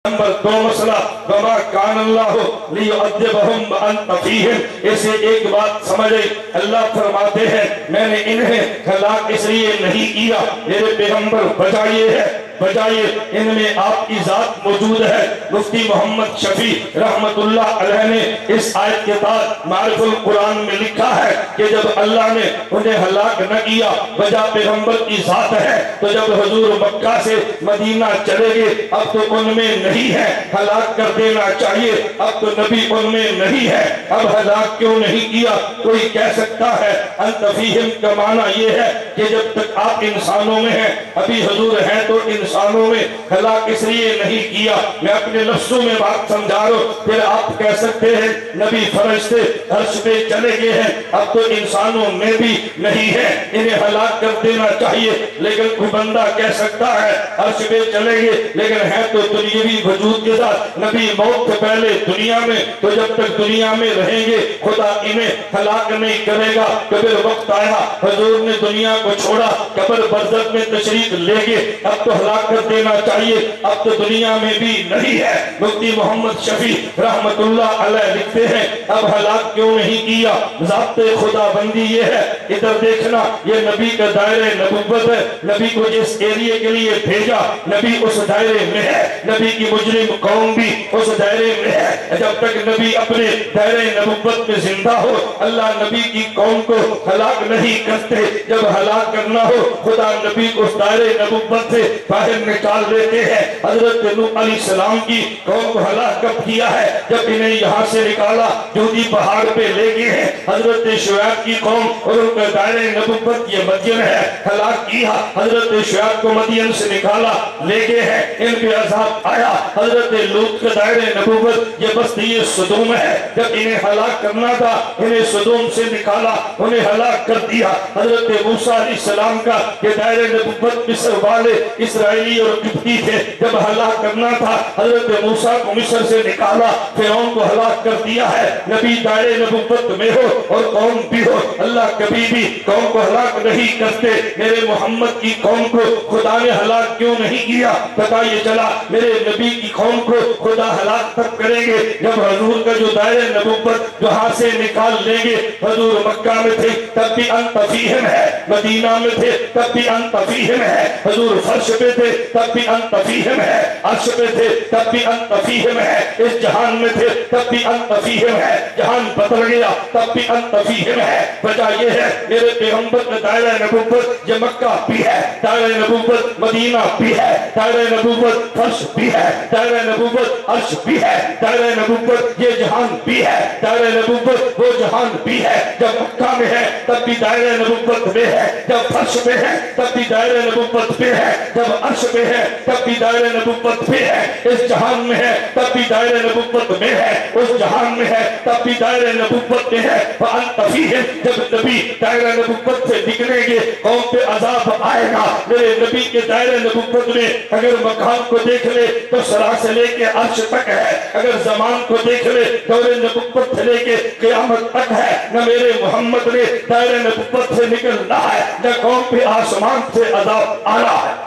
Number 2 مسئلہ وما کان اللہ لیعذبہم وانت فیہم، اسے ایک بات سمجھے، اللہ فرماتے ہیں میں نے انہیں ہلاک اس لیے نہیں کیا میرے پیغمبر بجائے ہے بجائے ان میں آپ کی ذات موجود ہے۔ مفتی محمد شفیع رحمت اللہ علیہ نے اس آیت کے بعد معرف القرآن میں لکھا ہے کہ جب اللہ نے انہیں ہلاک نہ کیا وجہ پیغمبر کی ذات ہے، تو جب حضور مکہ سے مدینہ چلے گئے اب تو ان میں نہیں ہے، ہلاک کر دینا چاہیے، اب تو نبی ان میں نہیں ہے، اب ہلاک کیوں نہیں کیا؟ کوئی کہہ سکتا ہے انت فیہم کا معنی یہ ہے کہ جب تک آپ انسانوں میں ہیں، ابھی حضور ہیں تو انسانوں میں ہلاک اس لیے نہیں کیا۔ میں اپنے لفظوں میں بات سمجھا رہا ہوں، پھر آپ کہہ سکتے ہیں نبی فرشتے عرش پہ چلے گئے ہیں، اب تو انسانوں میں بھی نہیں ہے، انہیں ہلاک کر دینا چاہیے۔ لیکن کوئی بندہ کہہ سکتا ہے عرش پہ چلے گئے لیکن ہے تو دنیاوی وجود کے ساتھ، نبی موت سے پہلے دنیا میں، تو جب تک دنیا میں رہیں گے خدا انہیں ہلاک نہیں کرے گا۔ کبھی وقت آیا حضور نے دنیا کو چھوڑا، قبر برزخ میں تشریف لے گئے، اب تو ہلاک کر دینا چاہیے، اب تو دنیا میں بھی نہیں ہے۔ مفتی محمد شفیع رحمت اللہ علیہ لکھتے ہیں اب ہلاک کیوں نہیں کیا؟ ضابط خدا بندی یہ ہے، ادھر دیکھنا یہ نبی کا دائرہ نبوت ہے، نبی کو جس ایریے کے لیے بھیجا نبی اس دائرے میں ہے، نبی کی مجرم قوم بھی اس دائرے میں ہے۔ جب تک نبی اپنے دائرہ نبوت میں زندہ ہو اللہ نبی کی قوم کو ہلاک نہیں کرتے، جب ہلاک کرنا ہو خدا نبی کو اس دائرہ نبوت سے باہر نکال دیتے ہیں۔ حضرت نوح علیہ السلام کی قوم کو ہلاک کب کیا ہے؟ جب انہیں یہاں سے نکالا جودی پہاڑ پہ لے گئے ہیں۔ حضرت شعیب کی قوم اور ان کا دائرہ نبوت یہ مدین ہے، ہلاک کیا، حضرت شعیب کو مدین سے نکالا لے گئے ہیں، ان پہ عذاب آیا۔ حضرت لوط کا دائرہ نبوت یہ بستی سدوم ہے، جب انہیں ہلاک کرنا تھا انہیں سدوم سے نکالا، انہیں ہلاک کر دیا۔ حضرت موسیٰ علیہ السلام کا یہ دائرہ نبوت مصر والے اسرائیلی اور قبطی تھے، جب ہلاک کرنا تھا حضرت موسیٰ کو مصر سے نکالا، فرعون کو ہلاک کر دیا ہے۔ نبی دائرہ نبوت میں ہو اور قوم بھی ہو اللہ کبھی بھی قوم کو ہلاک نہیں کرتے۔ میرے محمد کی قوم کو خدا نے ہلاک کیوں نہیں کیا؟ پتہ یہ چلا میرے نبی کی قوم کو خدا ہلاک تب کریں گے جب حضور کا جو دائرہ نبوت جہاں سے نکال لیں گے۔ حضور مکہ میں تھے تب بھی انت فیہم ہے، مدینہ میں تھے تب بھی انت فیہم ہے، حضور فرش پہ تھے تب بھی انت فیہم ہے، عرش پہ تھے تب بھی انت فیہم ہے، اس جہان میں تھے تب بھی انت فیہم ہے، جہان بدل گیا تب بھی انت فیہم ہے۔ وجہ یہ ہے میرے پیغمبر کا دائرہ نبوت یہ مکہ بھی ہے، دائرہ نبوت مدینہ بھی ہے، دائرہ نبوت فرش بھی ہے، دائرہ نبوت عرش بھی ہے، دائرہ نبوت یہ جہان بھی ہے، دائرہ نبوت وہ جہان بھی ہے۔ جب مکہ میں ہے تب بھی دائرہ نبوت میں ہے، جب فرش پہ ہے تب بھی دائرہ نبوت پہ ہے، جب عرش پہ ہے تب بھی دائرہ نبوت پہ ہے، اس جہان میں ہے تب بھی دائرہ نبوت میں ہے، اس جہان میں ہے تب بھی دائرہ نبوت میں ہے۔ فأنت فیہم، جب نبی دائرہ نبوت سے نکلیں گے قوم پہ عذاب آئے گا۔ میرے نبی کے دائرہ نبوت میں اگر مقام کو دیکھ لے تو سرا سے لے کے عرش تک ہے، اگر زمان کو دیکھ لے دور نبوت سے لے کے قیامت تک ہے۔ نہ میرے محمد نے دائرہ نبوت سے نکلنا ہے نہ قوم پہ آسمان سے عذاب آنا ہے۔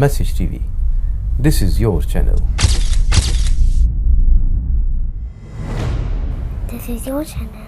MessageTv, this is your channel. This is your channel.